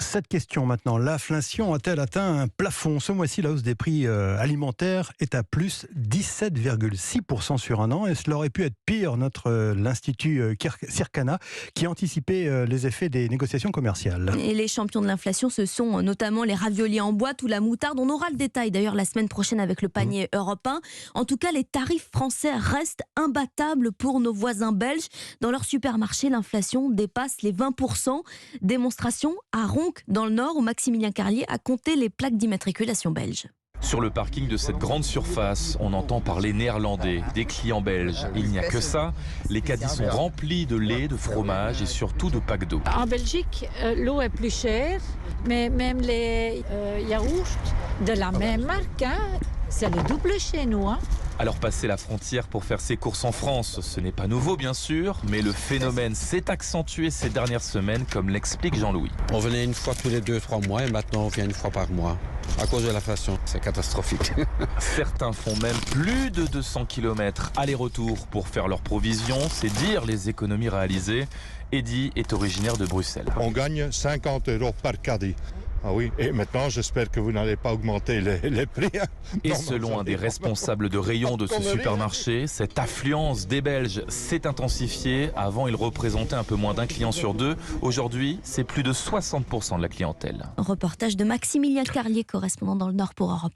Cette question maintenant, l'inflation a-t-elle atteint un plafond? Ce mois-ci, la hausse des prix alimentaires est à plus 17,6% sur un an et cela aurait pu être pire. L'Institut Circana qui a anticipé les effets des négociations commerciales. Et les champions de l'inflation, ce sont notamment les raviolis en boîte ou la moutarde. On aura le détail d'ailleurs la semaine prochaine avec le panier européen. En tout cas, les tarifs français restent imbattables pour nos voisins belges. Dans leur supermarché, l'inflation dépasse les 20%. Démonstration à Ronc, dans le Nord, où Maximilien Carlier a compté les plaques d'immatriculation belges. Sur le parking de cette grande surface, on entend parler néerlandais, des clients belges. Il n'y a que ça, les caddies sont remplis de lait, de fromage et surtout de packs d'eau. En Belgique, l'eau est plus chère, mais même les yaourts de la même marque, c'est le double chez nous. Alors passer la frontière pour faire ses courses en France, ce n'est pas nouveau bien sûr, mais le phénomène s'est accentué ces dernières semaines, comme l'explique Jean-Louis. On venait une fois tous les 2-3 mois et maintenant on vient une fois par mois. À cause de l'inflation, c'est catastrophique. Certains font même plus de 200 km aller-retour pour faire leurs provisions, c'est dire les économies réalisées. Eddy est originaire de Bruxelles. On gagne 50 € par caddie. Ah oui, et maintenant j'espère que vous n'allez pas augmenter les prix. Et selon un des responsables de rayon de ce supermarché, cette affluence des Belges s'est intensifiée. Avant, il représentait un peu moins d'un client sur deux. Aujourd'hui, c'est plus de 60% de la clientèle. Reportage de Maximilien Carlier, correspondant dans le Nord pour Europe 1.